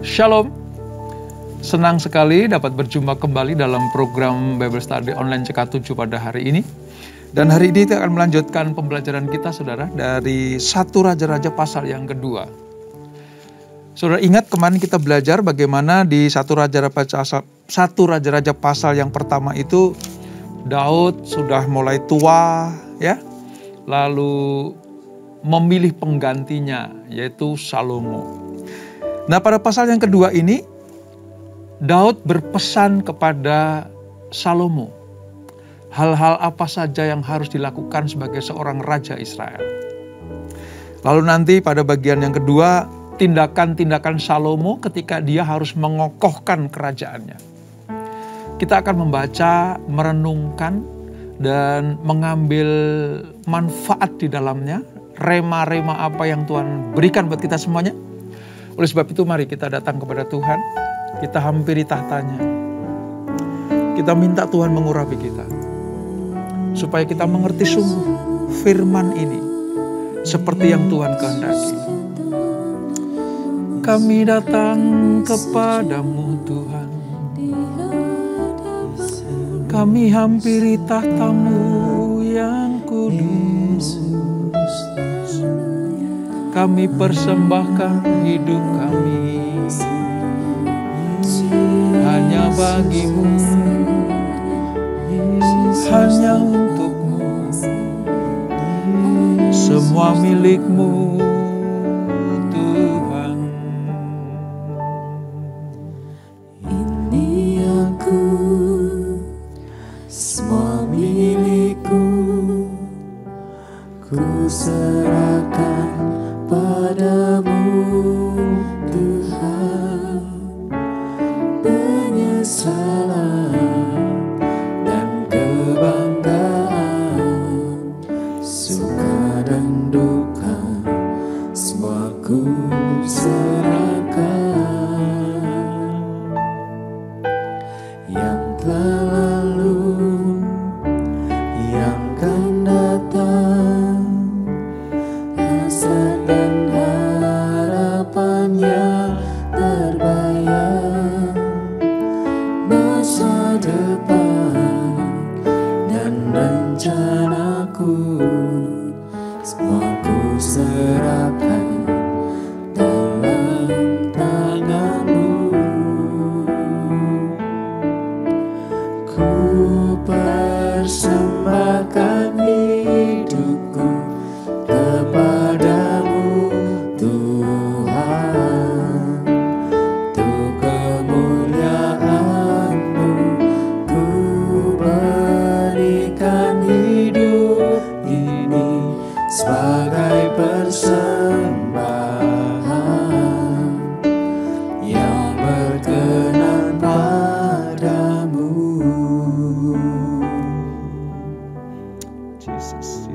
Shalom, senang sekali dapat berjumpa kembali dalam program Bible Study Online CK7 pada hari ini. Dan hari ini kita akan melanjutkan pembelajaran kita, saudara, dari 1 Raja-Raja pasal yang kedua. Saudara ingat kemarin kita belajar bagaimana di 1 Raja-Raja pasal yang pertama itu Daud sudah mulai tua, ya, lalu memilih penggantinya yaitu Salomo. Nah, pada pasal yang kedua ini Daud berpesan kepada Salomo hal-hal apa saja yang harus dilakukan sebagai seorang raja Israel. Lalu nanti pada bagian yang kedua, tindakan-tindakan Salomo ketika dia harus mengokohkan kerajaannya. Kita akan membaca, merenungkan, dan mengambil manfaat di dalamnya, rema-rema apa yang Tuhan berikan buat kita semuanya. Oleh sebab itu mari kita datang kepada Tuhan, kita hampiri tahtanya, kita minta Tuhan mengurapi kita, supaya kita mengerti sungguh firman ini seperti yang Tuhan kehendaki. Kami datang kepadamu Tuhan, kami hampiri tahtamu yang kudus, kami persembahkan hidup kami hanya bagimu, hanya untukmu, semua milikmu Tuhan. Ini aku, semua milikku, ku serahkan padamu Tuhan. Penyesalan dan kebanggaan, suka dan duka, semua ku serahkan. Yang telah lalu, yang akan datang, hasrat dan harapannya terbayang. Masa depan dan rencanaku, semua ku serahkan dalam tanganmu. Ku persembahkan hidupku kepadamu Tuhan, untuk kemuliaan-Mu ku berikan hidup ini sebagai persembahan yang berkenan padamu. Jesus.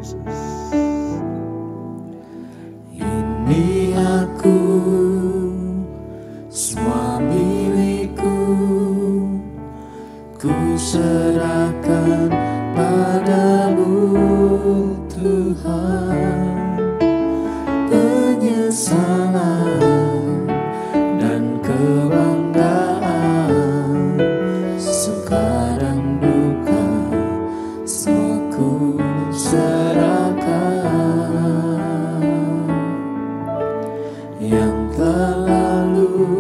Ini aku, semua milikku, ku serahkan padamu Tuhan. Penyesalan dan kebanggaan, suka dan duka, semua ku serahkan. Yang telah lalu,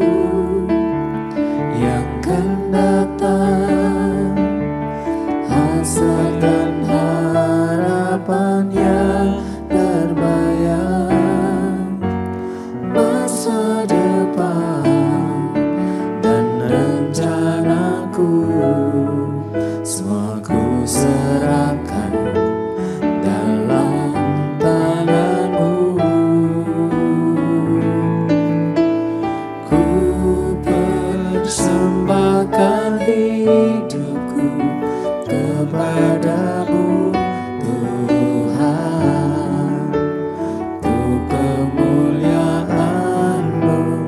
yang akan datang, hasrat dan harapan yang terbayang. Masa depan dan rencanaku, semua ku serahkan dalam tanganmu. Ku persembahkan hidupku kepadamu Tuhan, untuk kemuliaan-Mu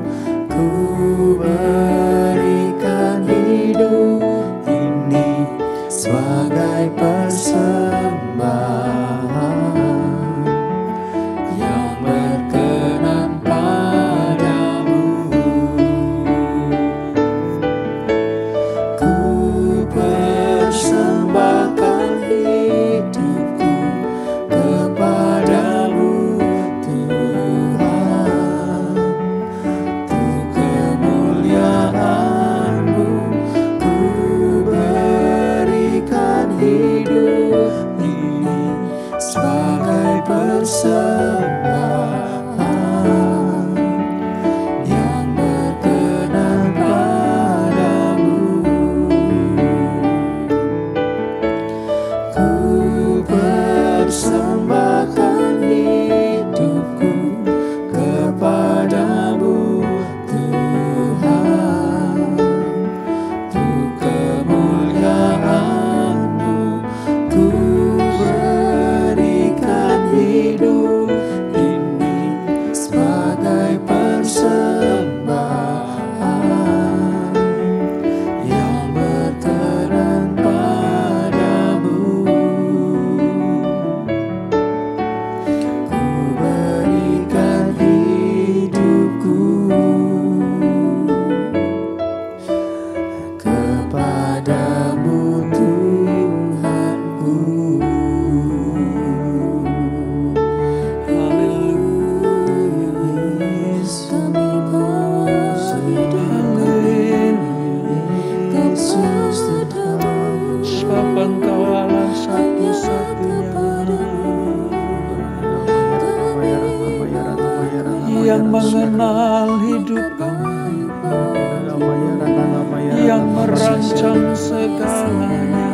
segalanya.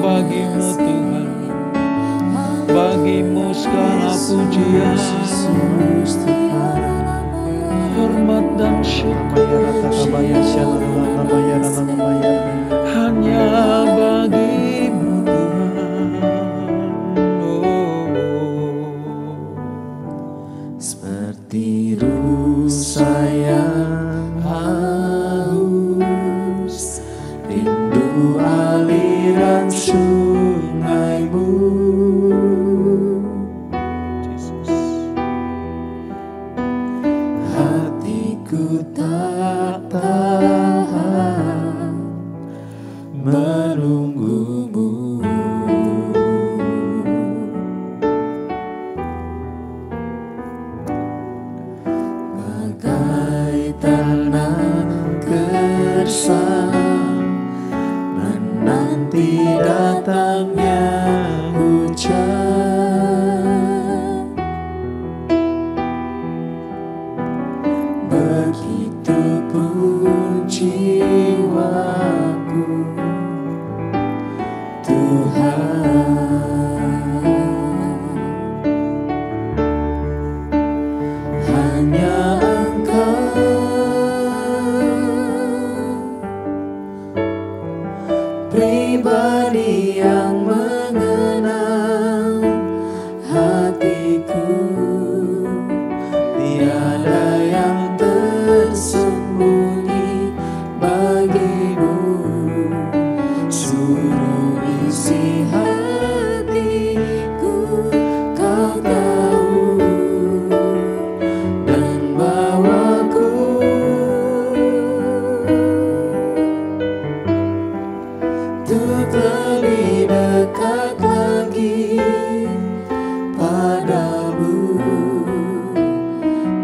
Bagimu Tuhan, bagimu segala pujian, hormat dan syukur hanya bagimu Tuhan. Seperti rusa yang haus, rindu aliran sungai-Mu. Hatiku tak tahan menunggu-Mu. Bagai tanah gersang menanti datangnya hujan, begitu pun jiwaku Tuhan. Hanya Engkau pribadi yang mengenal hatiku, tiada yang tersembunyi bagi-Mu. Suruh isi hatiku, Kau tahu, dan bawaku untuk lebih dekat lagi padamu,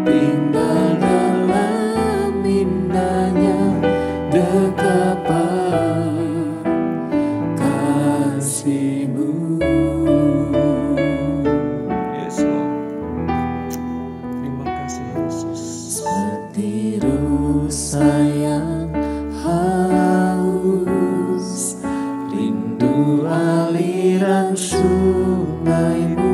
tinggal dalam indahnya dekapan kasih-Mu. Yes, Lord. Terima kasih Yesus. Seperti rusa yang haus, rindu aliran sungai-Mu.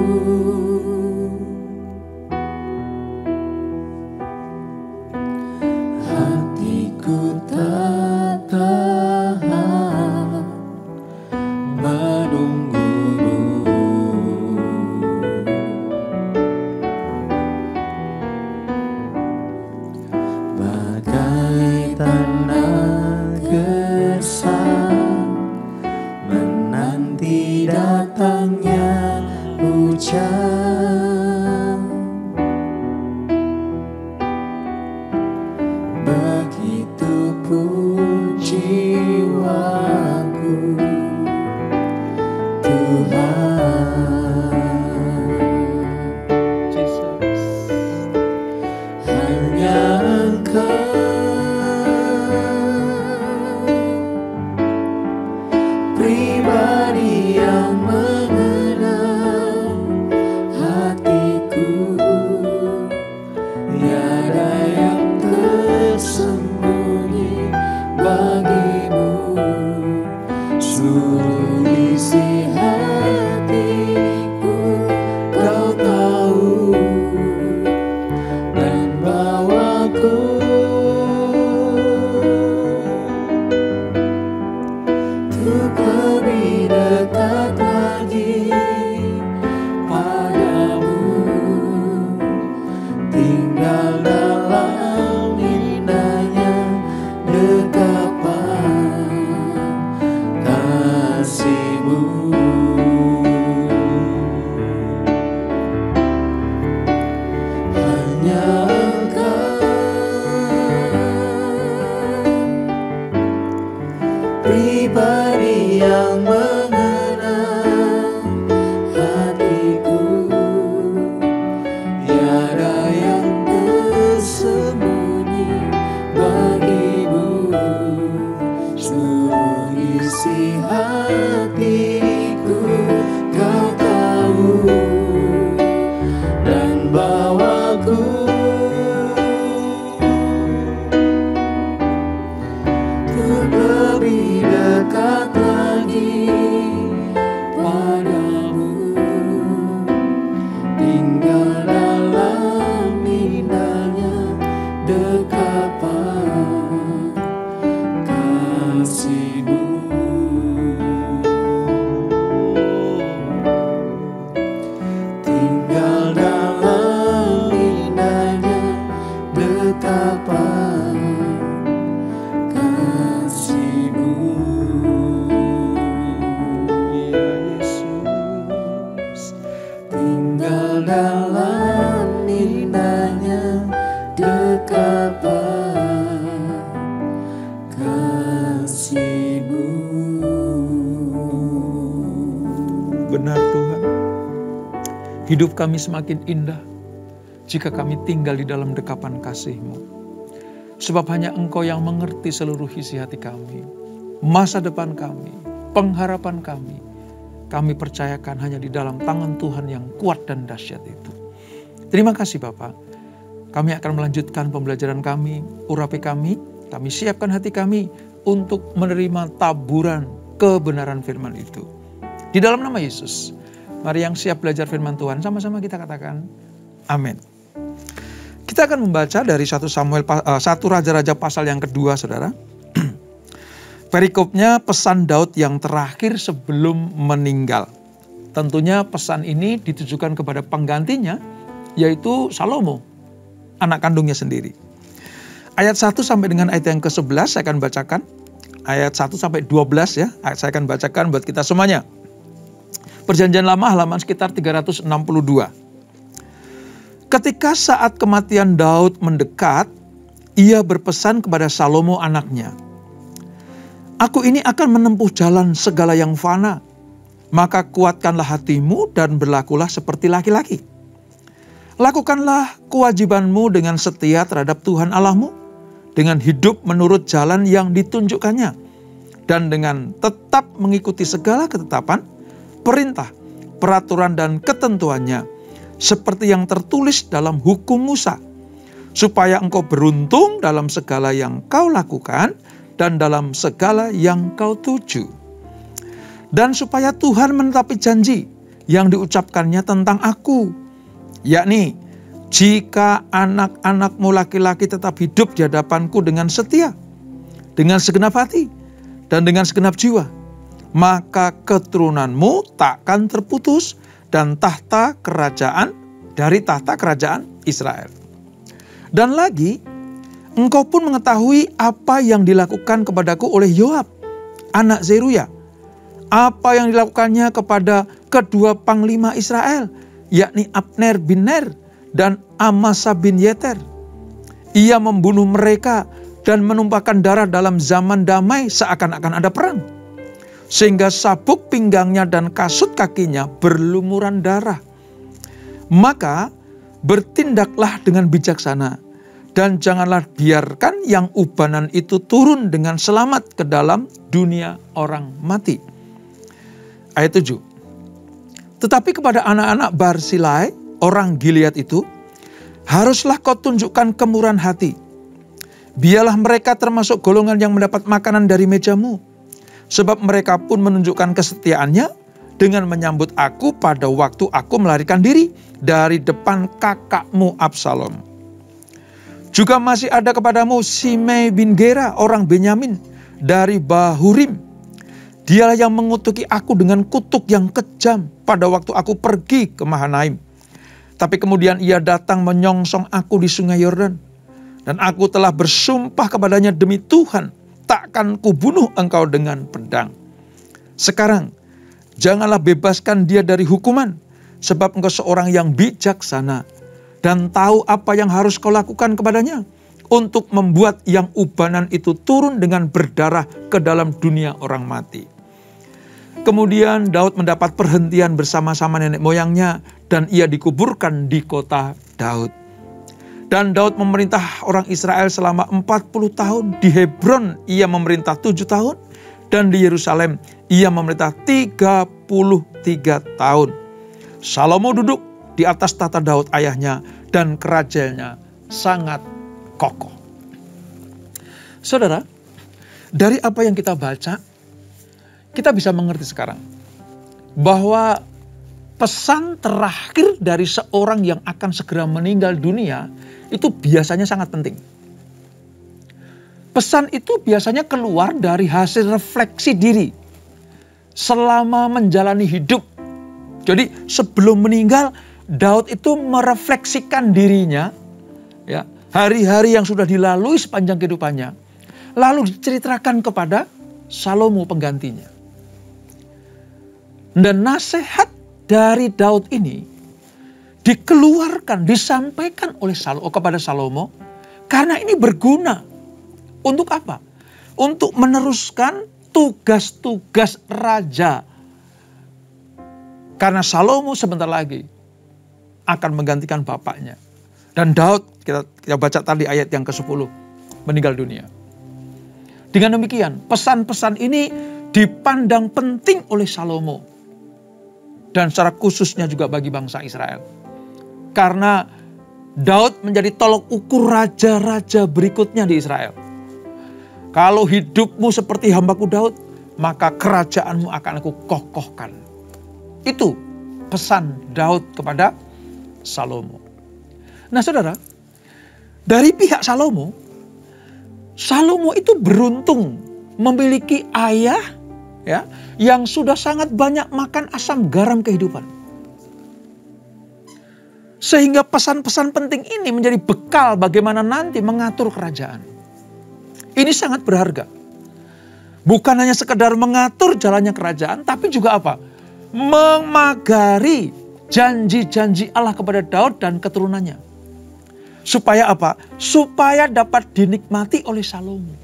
Hatiku tak tahan menunggu-Mu. Bagai tanah gersang menanti datangnya hujan, begitu pun jiwaku Tuhan. Jesus. Hanya Engkau pribadi yang mengenal hatiku, tiada yang tersembunyi bagi-Mu. Suruh isi hatiku, Kau tahu, dan bawaku untuk lebih dekat lagi padamu, tinggal dalam indahnya dekapan kasih-Mu. Hanya Engkau pribadi yang mengenal hatiku, tiada yang tersembunyi bagi-Mu. Suruh isi hatiku, Kau tahu, benar Tuhan. Hidup kami semakin indah jika kami tinggal di dalam dekapan kasih-Mu. Sebab hanya Engkau yang mengerti seluruh isi hati kami, masa depan kami, pengharapan kami. Kami percayakan hanya di dalam tangan Tuhan yang kuat dan dahsyat itu. Terima kasih Bapa. Kami akan melanjutkan pembelajaran kami, urapi kami siapkan hati kami untuk menerima taburan kebenaran firman itu. Di dalam nama Yesus, mari yang siap belajar firman Tuhan, sama-sama kita katakan, amin. Kita akan membaca dari 1 Raja-Raja pasal yang kedua, saudara. Perikopnya pesan Daud yang terakhir sebelum meninggal. Tentunya pesan ini ditujukan kepada penggantinya, yaitu Salomo, anak kandungnya sendiri. Ayat 1 sampai dengan ayat yang ke-11 saya akan bacakan. Ayat 1 sampai 12 ya, saya akan bacakan buat kita semuanya. Perjanjian Lama halaman sekitar 362. Ketika saat kematian Daud mendekat, ia berpesan kepada Salomo anaknya, "Aku ini akan menempuh jalan segala yang fana, maka kuatkanlah hatimu dan berlakulah seperti laki-laki. Lakukanlah kewajibanmu dengan setia terhadap Tuhan Allahmu, dengan hidup menurut jalan yang ditunjukkannya, dan dengan tetap mengikuti segala ketetapan, perintah, peraturan dan ketentuannya, seperti yang tertulis dalam hukum Musa, supaya engkau beruntung dalam segala yang kau lakukan dan dalam segala yang kau tuju. Dan supaya Tuhan menetapi janji yang diucapkannya tentang aku, yakni, jika anak-anakmu laki-laki tetap hidup di hadapanku dengan setia, dengan segenap hati, dan dengan segenap jiwa, maka keturunanmu takkan terputus dan tahta kerajaan Israel. Dan lagi, engkau pun mengetahui apa yang dilakukan kepadaku oleh Yoab, anak Zeruya, apa yang dilakukannya kepada kedua panglima Israel, yakni Abner bin Ner dan Amasa bin Yeter. Ia membunuh mereka dan menumpahkan darah dalam zaman damai seakan-akan ada perang, sehingga sabuk pinggangnya dan kasut kakinya berlumuran darah. Maka bertindaklah dengan bijaksana, dan janganlah biarkan yang ubanan itu turun dengan selamat ke dalam dunia orang mati." Ayat 7. Tetapi kepada anak-anak Barsilai, orang Gilead itu, haruslah kau tunjukkan kemurahan hati. Biarlah mereka termasuk golongan yang mendapat makanan dari mejamu. Sebab mereka pun menunjukkan kesetiaannya dengan menyambut aku pada waktu aku melarikan diri dari depan kakakmu Absalom. Juga masih ada kepadamu Simei bin Gera, orang Benyamin, dari Bahurim. Dialah yang mengutuki aku dengan kutuk yang kejam pada waktu aku pergi ke Mahanaim. Tapi kemudian ia datang menyongsong aku di sungai Yordan. Dan aku telah bersumpah kepadanya demi Tuhan, takkan kubunuh engkau dengan pedang. Sekarang, janganlah bebaskan dia dari hukuman, sebab engkau seorang yang bijaksana dan tahu apa yang harus kau lakukan kepadanya untuk membuat yang ubanan itu turun dengan berdarah ke dalam dunia orang mati. Kemudian Daud mendapat perhentian bersama-sama nenek moyangnya dan ia dikuburkan di kota Daud. Dan Daud memerintah orang Israel selama 40 tahun. Di Hebron ia memerintah 7 tahun. Dan di Yerusalem ia memerintah 33 tahun. Salomo duduk di atas tata Daud ayahnya dan kerajaannya sangat kokoh. Saudara, dari apa yang kita baca, kita bisa mengerti sekarang bahwa pesan terakhir dari seorang yang akan segera meninggal dunia itu biasanya sangat penting. Pesan itu biasanya keluar dari hasil refleksi diri selama menjalani hidup. Jadi sebelum meninggal, Daud itu merefleksikan dirinya, ya, hari-hari yang sudah dilalui sepanjang kehidupannya, lalu diceritakan kepada Salomo penggantinya. Dan nasihat dari Daud ini dikeluarkan, disampaikan oleh kepada Salomo, karena ini berguna. Untuk apa? Untuk meneruskan tugas-tugas raja Karena Salomo sebentar lagi akan menggantikan bapaknya. Dan Daud, kita baca tadi ayat yang ke-10, meninggal dunia. Dengan demikian, pesan-pesan ini dipandang penting oleh Salomo. Dan secara khususnya juga bagi bangsa Israel. Karena Daud menjadi tolok ukur raja-raja berikutnya di Israel. Kalau hidupmu seperti hambaku Daud, maka kerajaanmu akan aku kokohkan. Itu pesan Daud kepada Salomo. Nah saudara, dari pihak Salomo itu beruntung memiliki ayah ya, yang sudah sangat banyak makan asam garam kehidupan. Sehingga pesan-pesan penting ini menjadi bekal bagaimana nanti mengatur kerajaan. Ini sangat berharga. Bukan hanya sekedar mengatur jalannya kerajaan, tapi juga apa? Memagari janji-janji Allah kepada Daud dan keturunannya. Supaya apa? Supaya dapat dinikmati oleh Salomo.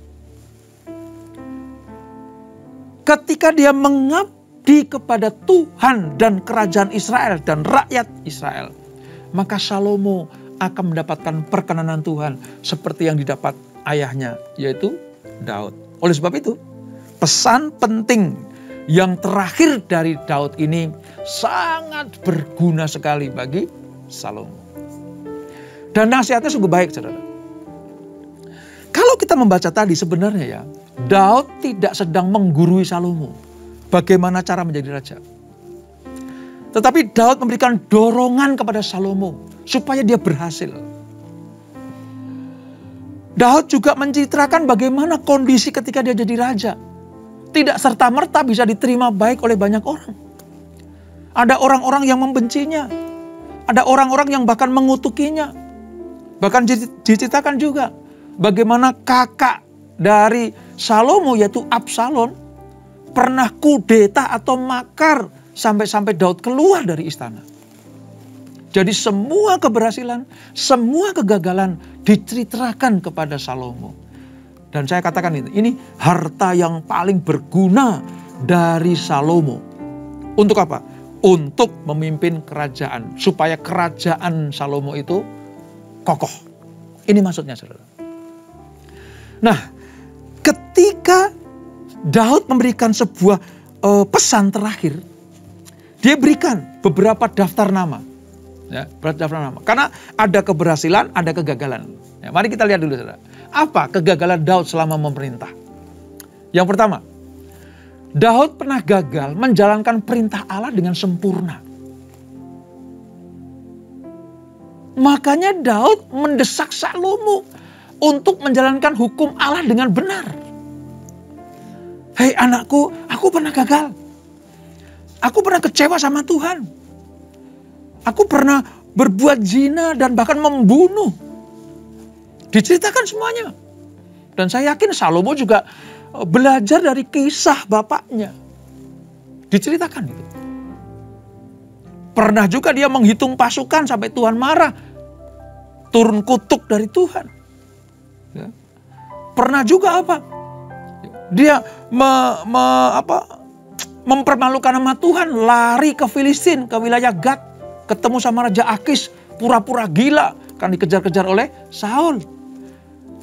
Ketika dia mengabdi kepada Tuhan dan kerajaan Israel dan rakyat Israel, maka Salomo akan mendapatkan perkenanan Tuhan seperti yang didapat ayahnya, yaitu Daud. Oleh sebab itu, pesan penting yang terakhir dari Daud ini sangat berguna sekali bagi Salomo. Dan nasihatnya sungguh baik, saudara. Kalau kita membaca tadi sebenarnya ya, Daud tidak sedang menggurui Salomo bagaimana cara menjadi raja. Tetapi Daud memberikan dorongan kepada Salomo supaya dia berhasil. Daud juga menceritakan bagaimana kondisi ketika dia jadi raja. Tidak serta-merta bisa diterima baik oleh banyak orang. Ada orang-orang yang membencinya. Ada orang-orang yang bahkan mengutukinya. Bahkan diceritakan juga bagaimana kakak dari Salomo yaitu Absalom pernah kudeta atau makar sampai Daud keluar dari istana. Jadi semua keberhasilan, semua kegagalan diceritakan kepada Salomo. Dan saya katakan ini harta yang paling berguna dari Salomo. Untuk apa? Untuk memimpin kerajaan. Supaya kerajaan Salomo itu kokoh. Ini maksudnya, saudara. Nah, ketika Daud memberikan sebuah pesan terakhir, dia berikan beberapa daftar nama. Ya, daftar nama. Karena ada keberhasilan, ada kegagalan. Ya, mari kita lihat dulu, saudara. Apa kegagalan Daud selama memerintah? Yang pertama, Daud pernah gagal menjalankan perintah Allah dengan sempurna. Makanya Daud mendesak Salomo untuk menjalankan hukum Allah dengan benar. Hei anakku, aku pernah gagal. Aku pernah kecewa sama Tuhan. Aku pernah berbuat zina dan bahkan membunuh. Diceritakan semuanya. Dan saya yakin Salomo juga belajar dari kisah bapaknya. Diceritakan itu. Pernah juga dia menghitung pasukan sampai Tuhan marah. Turun kutuk dari Tuhan. Ya. Pernah juga apa? Dia mempermalukan nama Tuhan. Lari ke Filistin, ke wilayah Gad. Ketemu sama Raja Akis. Pura-pura gila. Kan dikejar-kejar oleh Saul.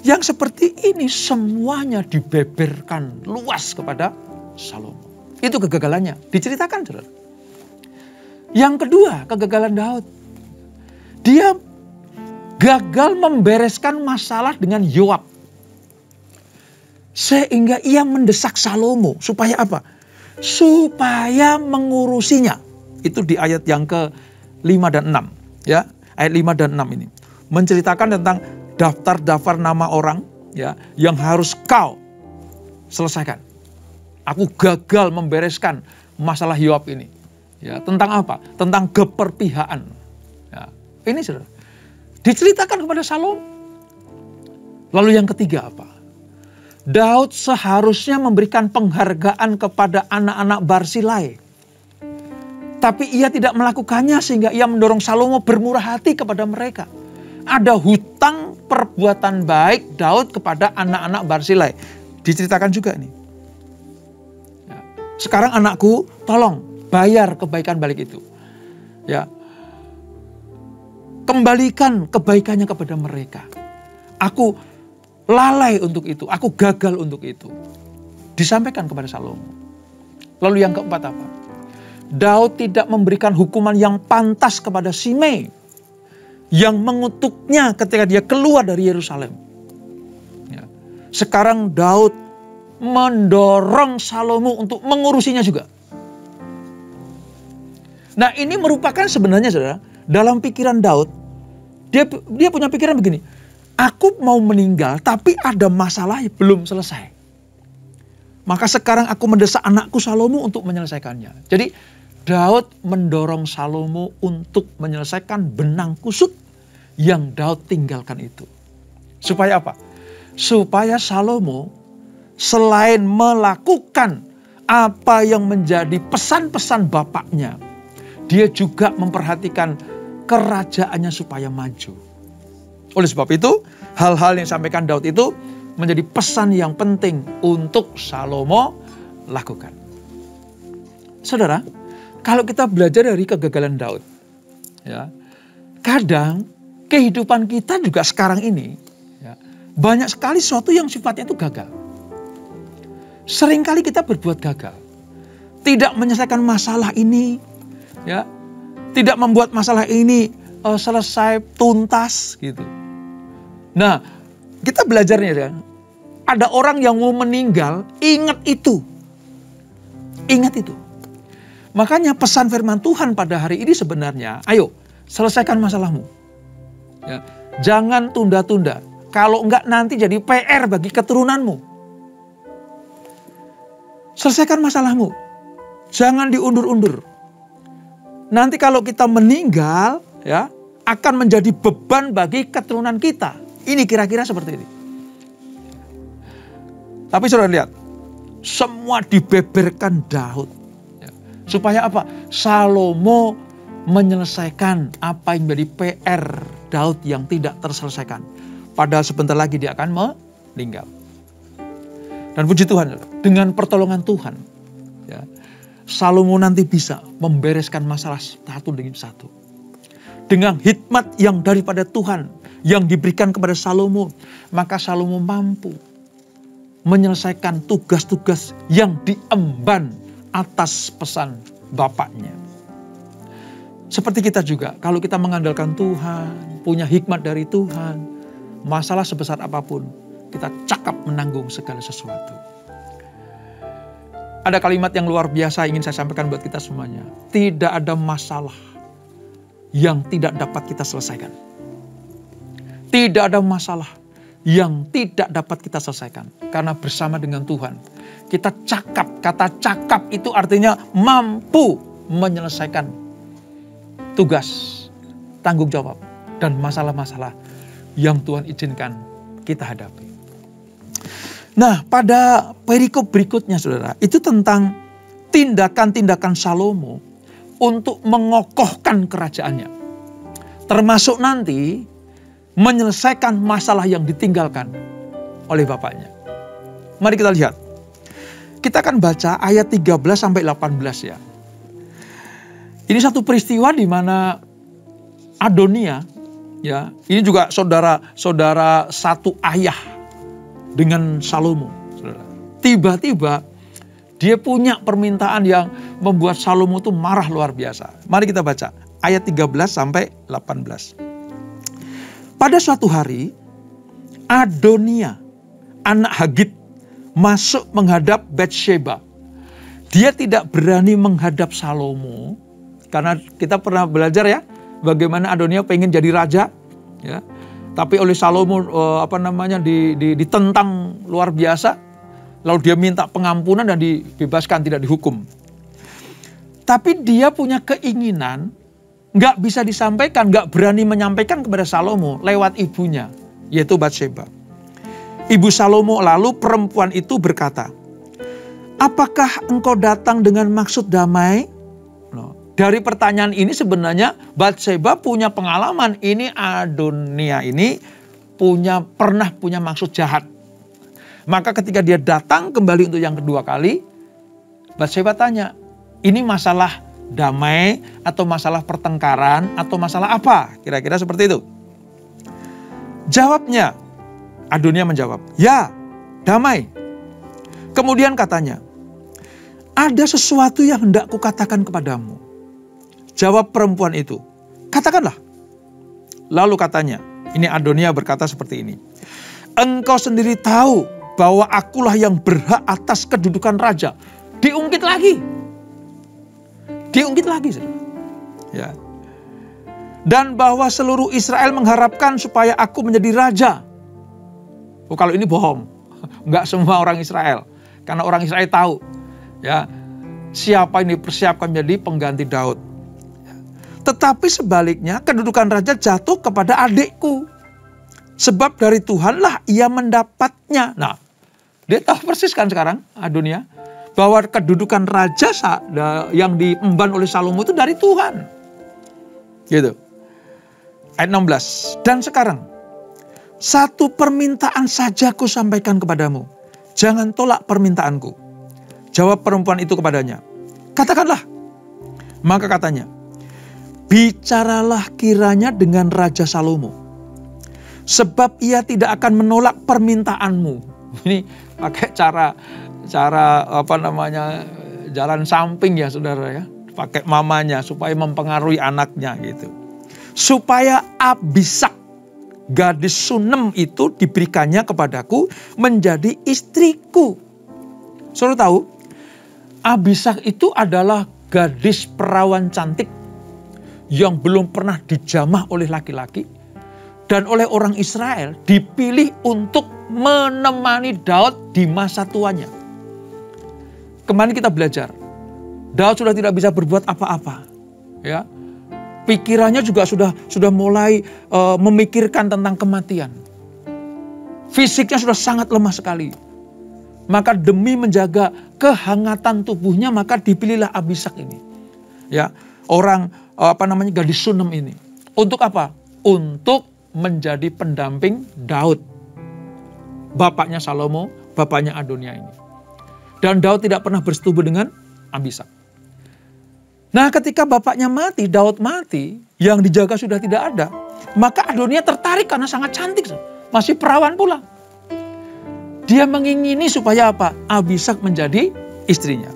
Yang seperti ini semuanya dibeberkan luas kepada Salomo. Itu kegagalannya. Diceritakan, saudara. Yang kedua, kegagalan Daud. Dia gagal membereskan masalah dengan Yoab. Sehingga ia mendesak Salomo. Supaya apa? Supaya mengurusinya. Itu di ayat yang ke-5 dan 6. Ya, ayat 5 dan 6 ini. Menceritakan tentang daftar-daftar nama orang ya yang harus kau selesaikan. Aku gagal membereskan masalah Yoab ini. Ya, tentang apa? Tentang keperpihakan. Ya, ini saudara. Diceritakan kepada Salomo. Lalu yang ketiga apa? Daud seharusnya memberikan penghargaan kepada anak-anak Barsilai. Tapi ia tidak melakukannya sehingga ia mendorong Salomo bermurah hati kepada mereka. Ada hutang perbuatan baik Daud kepada anak-anak Barsilai. Diceritakan juga nih. Sekarang anakku, tolong bayar kebaikan balik itu. Ya. Kembalikan kebaikannya kepada mereka. Aku lalai untuk itu, aku gagal untuk itu. Disampaikan kepada Salomo. Lalu yang keempat apa? Daud tidak memberikan hukuman yang pantas kepada Shimei yang mengutuknya ketika dia keluar dari Yerusalem. Ya. Sekarang Daud mendorong Salomo untuk mengurusinya juga. Nah, ini merupakan sebenarnya saudara, dalam pikiran Daud, dia punya pikiran begini. Aku mau meninggal tapi ada masalah yang belum selesai. Maka sekarang aku mendesak anakku Salomo untuk menyelesaikannya. Jadi Daud mendorong Salomo untuk menyelesaikan benang kusut yang Daud tinggalkan itu. Supaya apa? Supaya Salomo selain melakukan apa yang menjadi pesan-pesan bapaknya, dia juga memperhatikan kerajaannya supaya maju. Oleh sebab itu, hal-hal yang disampaikan Daud itu menjadi pesan yang penting untuk Salomo lakukan. Saudara, kalau kita belajar dari kegagalan Daud, ya, kadang kehidupan kita juga sekarang ini, ya, banyak sekali sesuatu yang sifatnya itu gagal. Seringkali kita berbuat gagal, tidak menyelesaikan masalah ini, ya, tidak membuat masalah ini selesai tuntas, gitu. Nah, kita belajarnya ya, ada orang yang mau meninggal, ingat itu. Ingat itu. Makanya pesan firman Tuhan pada hari ini sebenarnya, ayo selesaikan masalahmu. Ya, jangan tunda-tunda. Kalau enggak nanti jadi PR bagi keturunanmu. Selesaikan masalahmu. Jangan diundur-undur. Nanti kalau kita meninggal, ya, akan menjadi beban bagi keturunan kita. Ini kira-kira seperti ini. Tapi saudara lihat, semua dibeberkan Daud. Ya. Supaya apa? Salomo menyelesaikan apa yang menjadi PR Daud yang tidak terselesaikan. Padahal sebentar lagi dia akan meninggal. Dan puji Tuhan, dengan pertolongan Tuhan, ya, Salomo nanti bisa membereskan masalah satu demi satu. Dengan hikmat yang daripada Tuhan yang diberikan kepada Salomo, maka Salomo mampu menyelesaikan tugas-tugas yang diemban atas pesan bapaknya. Seperti kita juga, kalau kita mengandalkan Tuhan, punya hikmat dari Tuhan, masalah sebesar apapun, kita cakap menanggung segala sesuatu. Ada kalimat yang luar biasa ingin saya sampaikan buat kita semuanya. Tidak ada masalah yang tidak dapat kita selesaikan. Tidak ada masalah yang tidak dapat kita selesaikan. Karena bersama dengan Tuhan, kita cakap. Kata cakap itu artinya mampu menyelesaikan tugas, tanggung jawab, dan masalah-masalah yang Tuhan izinkan kita hadapi. Nah, pada perikop berikutnya saudara, itu tentang tindakan-tindakan Salomo untuk mengokohkan kerajaannya. Termasuk nanti menyelesaikan masalah yang ditinggalkan oleh bapaknya. Mari kita lihat. Kita akan baca ayat 13 sampai 18 ya. Ini satu peristiwa di mana Adonia, ya, ini juga saudara satu ayah dengan Salomo. Tiba-tiba dia punya permintaan yang membuat Salomo itu marah luar biasa. Mari kita baca ayat 13 sampai 18. Pada suatu hari Adonia, anak Hagit, masuk menghadap Batsheba. Dia tidak berani menghadap Salomo karena kita pernah belajar ya bagaimana Adonia pengen jadi raja, ya. Tapi oleh Salomo ditentang luar biasa. Lalu dia minta pengampunan dan dibebaskan, tidak dihukum. Tapi dia punya keinginan, gak bisa disampaikan, gak berani menyampaikan kepada Salomo lewat ibunya, yaitu Batsheba. Ibu Salomo lalu perempuan itu berkata, apakah engkau datang dengan maksud damai? Dari pertanyaan ini sebenarnya Batsheba punya pengalaman. Ini Adonia ini pernah punya maksud jahat. Maka ketika dia datang kembali untuk yang kedua kali, Batsheba tanya, Ini masalah damai atau masalah pertengkaran atau masalah apa? Kira-kira seperti itu. Jawabnya, Adonia menjawab, ya, damai. Kemudian katanya, ada sesuatu yang hendak kukatakan kepadamu. Jawab perempuan itu, katakanlah. Lalu katanya, ini Adonia berkata seperti ini. Engkau sendiri tahu bahwa akulah yang berhak atas kedudukan raja. Diungkit lagi. Diungkit lagi. Ya. Dan bahwa seluruh Israel mengharapkan supaya aku menjadi raja. Oh, kalau ini bohong. Enggak semua orang Israel. Karena orang Israel tahu. Ya, siapa yang dipersiapkan menjadi pengganti Daud. Tetapi sebaliknya kedudukan raja jatuh kepada adikku. Sebab dari Tuhanlah ia mendapatnya. Nah, dia tahu persis kan sekarang Adonia. Bahwa kedudukan raja yang diemban oleh Salomo itu dari Tuhan. Gitu. Ayat 16. Dan sekarang, satu permintaan saja ku sampaikan kepadamu. Jangan tolak permintaanku. Jawab perempuan itu kepadanya. Katakanlah. Maka katanya, bicaralah kiranya dengan Raja Salomo. Sebab ia tidak akan menolak permintaanmu. Ini pakai cara jalan samping ya saudara ya. Pakai mamanya supaya mempengaruhi anaknya gitu. Supaya Abisak, gadis Sunem itu diberikannya kepadaku menjadi istriku. Saudara tahu, Abisak itu adalah gadis perawan cantik yang belum pernah dijamah oleh laki-laki. Dan oleh orang Israel dipilih untuk menemani Daud di masa tuanya. Kemarin kita belajar, Daud sudah tidak bisa berbuat apa-apa. Ya, pikirannya juga sudah mulai memikirkan tentang kematian. Fisiknya sudah sangat lemah sekali. Maka demi menjaga kehangatan tubuhnya, maka dipilihlah Abisak ini. Ya, orang gadis Sunem ini. Untuk apa? Untuk menjadi pendamping Daud. Bapaknya Salomo, bapaknya Adonia ini. Dan Daud tidak pernah bersetubuh dengan Abisak. Nah, ketika bapaknya mati, Daud mati, yang dijaga sudah tidak ada. Maka Adonia tertarik karena sangat cantik. Masih perawan pula. Dia mengingini supaya apa? Abisak menjadi istrinya.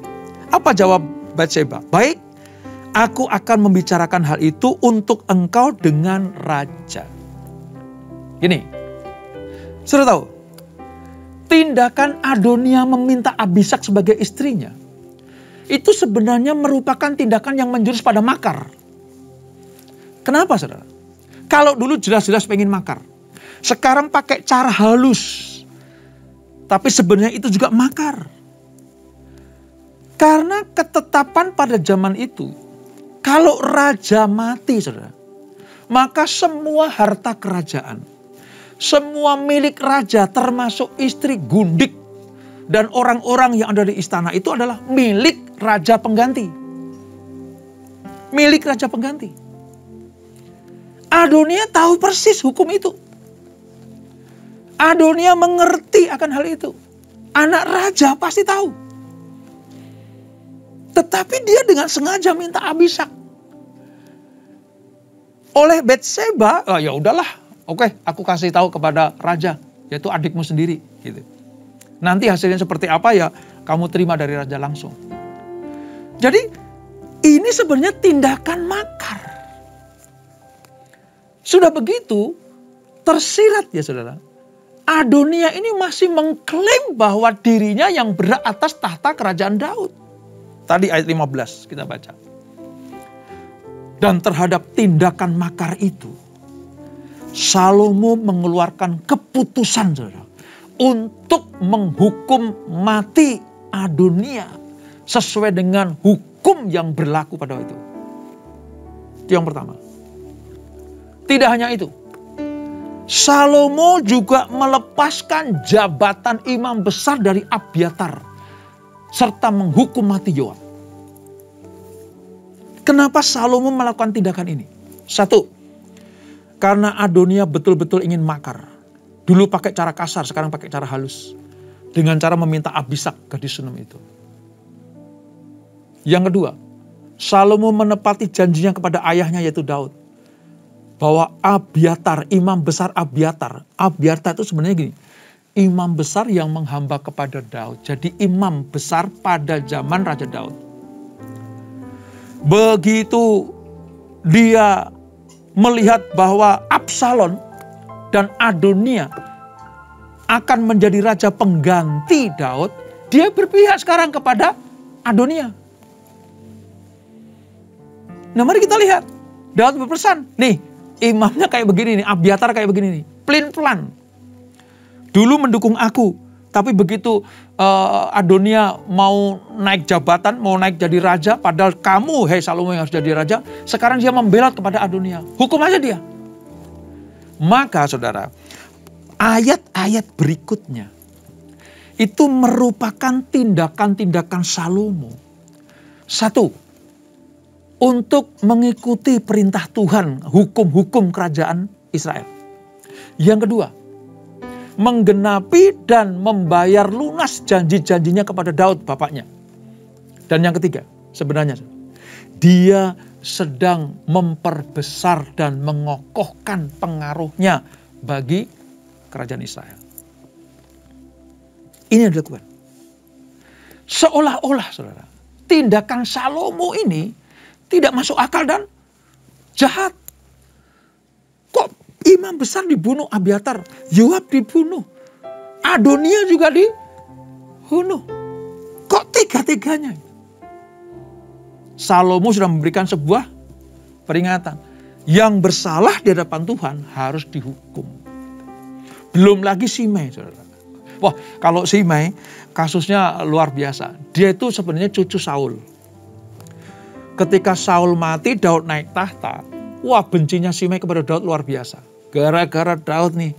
Apa jawab Batseba? Baik, aku akan membicarakan hal itu untuk engkau dengan raja. Gini, sudah tahu, tindakan Adonia meminta Abisak sebagai istrinya, itu sebenarnya merupakan tindakan yang menjurus pada makar. Kenapa saudara? Kalau dulu jelas-jelas pengen makar, sekarang pakai cara halus, tapi sebenarnya itu juga makar. Karena ketetapan pada zaman itu, kalau raja mati saudara, maka semua harta kerajaan, semua milik raja termasuk istri, gundik, dan orang-orang yang ada di istana itu adalah milik raja pengganti. Milik raja pengganti. Adonia tahu persis hukum itu. Adonia mengerti akan hal itu. Anak raja pasti tahu. Tetapi dia dengan sengaja minta Abisak. Oleh Batseba, ya udahlah. Oke, aku kasih tahu kepada raja, yaitu adikmu sendiri. Gitu. Nanti hasilnya seperti apa ya, kamu terima dari raja langsung. Jadi, ini sebenarnya tindakan makar. Sudah begitu, tersirat ya saudara. Adonia ini masih mengklaim bahwa dirinya yang berhak atas tahta kerajaan Daud. Tadi ayat 15 kita baca. Dan terhadap tindakan makar itu, Salomo mengeluarkan keputusan saudara, untuk menghukum mati Adonia sesuai dengan hukum yang berlaku pada waktu itu. Itu yang pertama. Tidak hanya itu, Salomo juga melepaskan jabatan imam besar dari Abiatar serta menghukum mati Yoab. Kenapa Salomo melakukan tindakan ini? Satu, karena Adonia betul-betul ingin makar. Dulu pakai cara kasar, sekarang pakai cara halus. Dengan cara meminta Abisak, gadis Sunem itu. Yang kedua, Salomo menepati janjinya kepada ayahnya yaitu Daud. Bahwa Abiatar, imam besar Abiatar. Abiatar itu sebenarnya gini, imam besar yang menghamba kepada Daud. Jadi imam besar pada zaman Raja Daud. Begitu dia melihat bahwa Absalom dan Adonia akan menjadi raja pengganti Daud, dia berpihak sekarang kepada Adonia. Nah mari kita lihat, Daud berpesan, nih imamnya kayak begini nih, Abiatar kayak begini nih, pelin-pelan. Dulu mendukung aku, tapi begitu Adonia mau naik jabatan, mau naik jadi raja, padahal kamu, hei Salomo yang harus jadi raja, sekarang dia membelot kepada Adonia. Hukum aja dia. Maka saudara, ayat-ayat berikutnya itu merupakan tindakan-tindakan Salomo. Satu, untuk mengikuti perintah Tuhan, hukum-hukum kerajaan Israel. Yang kedua, menggenapi dan membayar lunas janji-janjinya kepada Daud bapaknya. Dan yang ketiga, sebenarnya dia sedang memperbesar dan mengokohkan pengaruhnya bagi kerajaan Israel. Ini yang dilakukan. Seolah-olah saudara, tindakan Salomo ini tidak masuk akal dan jahat. Kok imam besar dibunuh Abiatar, Yoab dibunuh, Adonia juga dibunuh. Kok tega-teganya? Salomo sudah memberikan sebuah peringatan. Yang bersalah di hadapan Tuhan harus dihukum. Belum lagi Simei, saudara. Wah, kalau Simei kasusnya luar biasa. Dia itu sebenarnya cucu Saul. Ketika Saul mati, Daud naik tahta. Wah, bencinya Simei kepada Daud luar biasa. Gara-gara Daud nih,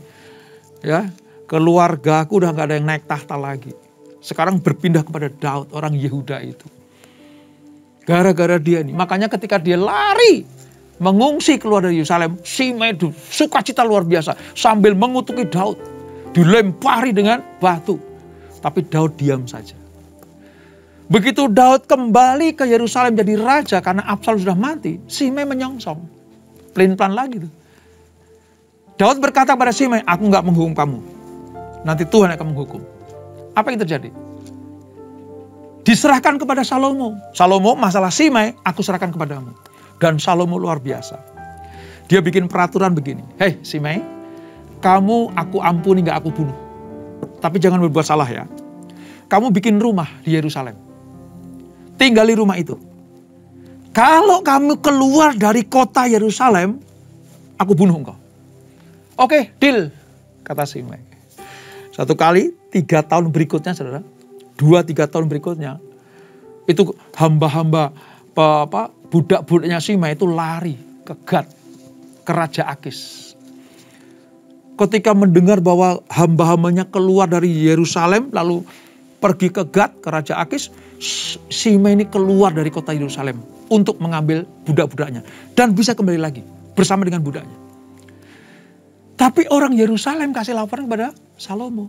ya, keluarga aku udah gak ada yang naik tahta lagi. Sekarang berpindah kepada Daud, orang Yehuda itu. Gara-gara dia nih. Makanya ketika dia lari mengungsi keluar dari Yerusalem, Simei sukacita luar biasa sambil mengutuki Daud. Dilempari dengan batu. Tapi Daud diam saja. Begitu Daud kembali ke Yerusalem jadi raja karena Absalom sudah mati, Simei menyongsong. Pelin-pelan lagi tuh. Daud berkata pada Simei, aku gak menghukum kamu. Nanti Tuhan akan menghukum. Apa yang terjadi? Diserahkan kepada Salomo. Salomo, masalah Simei, aku serahkan kepadamu. Dan Salomo luar biasa. Dia bikin peraturan begini. Hei Simei, kamu aku ampuni gak aku bunuh. Tapi jangan berbuat salah ya. Kamu bikin rumah di Yerusalem. Tinggali rumah itu. Kalau kamu keluar dari kota Yerusalem, aku bunuh engkau. Oke, deal, kata Simei. Satu kali, 3 tahun berikutnya, saudara. 2-3 tahun berikutnya, itu hamba-hamba budak-budaknya Simei itu lari ke Gad, ke Raja Akis. Ketika mendengar bahwa hamba-hambanya keluar dari Yerusalem, lalu pergi ke Gad, ke Raja Akis, Simei ini keluar dari kota Yerusalem untuk mengambil budak-budaknya. Dan bisa kembali lagi bersama dengan budaknya. Tapi orang Yerusalem kasih laporan kepada Salomo.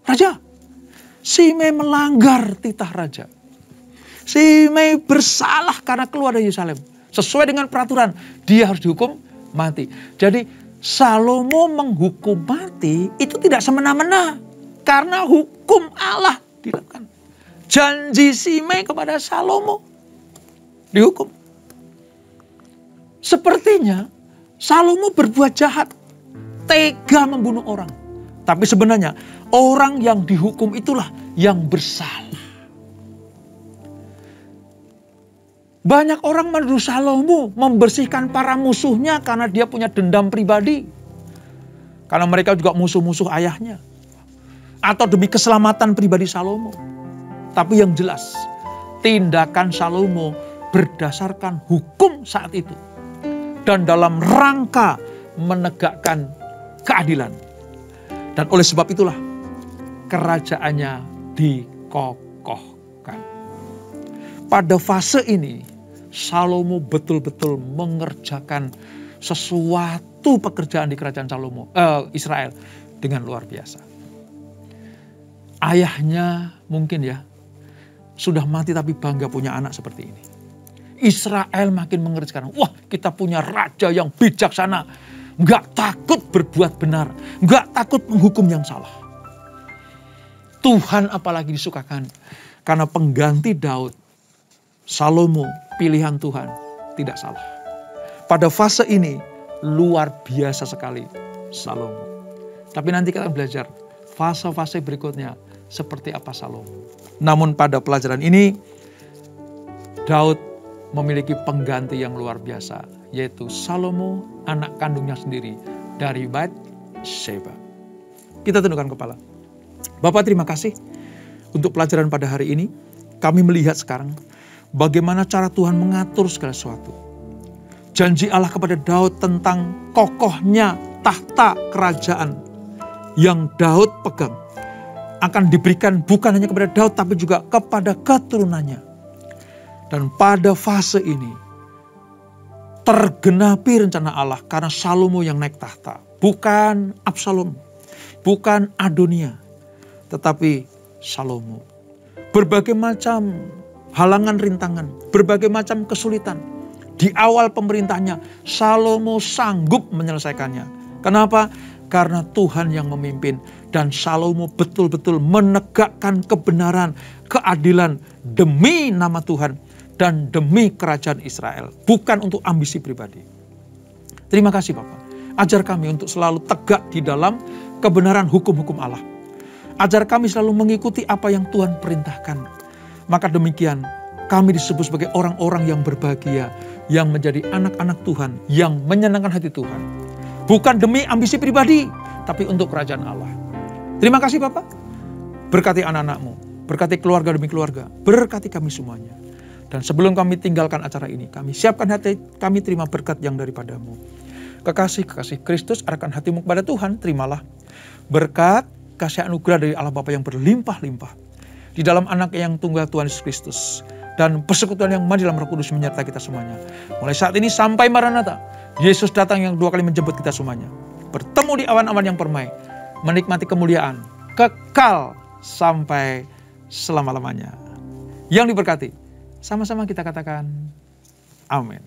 Raja, Simei melanggar titah raja. Simei bersalah karena keluar dari Yerusalem. Sesuai dengan peraturan, dia harus dihukum mati. Jadi Salomo menghukum mati itu tidak semena-mena. Karena hukum Allah dilakukan. Janji Simei kepada Salomo dihukum. Sepertinya Salomo berbuat jahat. Tega membunuh orang. Tapi sebenarnya orang yang dihukum itulah yang bersalah. Banyak orang menuduh Salomo membersihkan para musuhnya karena dia punya dendam pribadi. Karena mereka juga musuh-musuh ayahnya. Atau demi keselamatan pribadi Salomo. Tapi yang jelas, tindakan Salomo berdasarkan hukum saat itu. Dan dalam rangka menegakkan keadilan. Dan oleh sebab itulah kerajaannya dikokohkan. Pada fase ini Salomo betul-betul mengerjakan sesuatu pekerjaan di kerajaan Israel dengan luar biasa. Ayahnya mungkin ya sudah mati tapi bangga punya anak seperti ini. Israel makin mengerti sekarang. Wah, kita punya raja yang bijaksana. Nggak takut berbuat benar. Nggak takut menghukum yang salah. Tuhan apalagi disukakan. Karena pengganti Daud, Salomo, pilihan Tuhan, tidak salah. Pada fase ini, luar biasa sekali Salomo. Tapi nanti kita belajar fase-fase berikutnya seperti apa Salomo. Namun pada pelajaran ini, Daud memiliki pengganti yang luar biasa, yaitu Salomo, anak kandungnya sendiri dari Bat-sheba. Kita tundukkan kepala. Bapak, terima kasih untuk pelajaran pada hari ini. Kami melihat sekarang bagaimana cara Tuhan mengatur segala sesuatu. Janji Allah kepada Daud tentang kokohnya tahta kerajaan yang Daud pegang akan diberikan bukan hanya kepada Daud tapi juga kepada keturunannya. Dan pada fase ini tergenapi rencana Allah karena Salomo yang naik tahta. Bukan Absalom, bukan Adonia, tetapi Salomo. Berbagai macam halangan rintangan, berbagai macam kesulitan. Di awal pemerintahnya, Salomo sanggup menyelesaikannya. Kenapa? Karena Tuhan yang memimpin. Dan Salomo betul-betul menegakkan kebenaran, keadilan demi nama Tuhan dan demi kerajaan Israel. Bukan untuk ambisi pribadi. Terima kasih Bapak. Ajar kami untuk selalu tegak di dalam kebenaran hukum-hukum Allah. Ajar kami selalu mengikuti apa yang Tuhan perintahkan. Maka demikian kami disebut sebagai orang-orang yang berbahagia, yang menjadi anak-anak Tuhan, yang menyenangkan hati Tuhan. Bukan demi ambisi pribadi, tapi untuk kerajaan Allah. Terima kasih Bapak. Berkati anak-anak-Mu, berkati keluarga demi keluarga, berkati kami semuanya. Dan sebelum kami tinggalkan acara ini, kami siapkan hati, kami terima berkat yang daripada-Mu. Kekasih Kristus, arahkan hatimu kepada Tuhan, terimalah berkat, kasih anugerah dari Allah Bapa yang berlimpah-limpah di dalam anak yang tunggal Tuhan Yesus Kristus dan persekutuan yang maju dalam Roh Kudus menyertai kita semuanya. Mulai saat ini sampai Maranatha, Yesus datang yang 2 kali menjemput kita semuanya. Bertemu di awan-awan yang permai, menikmati kemuliaan kekal sampai selama-lamanya. Yang diberkati, sama-sama kita katakan amin.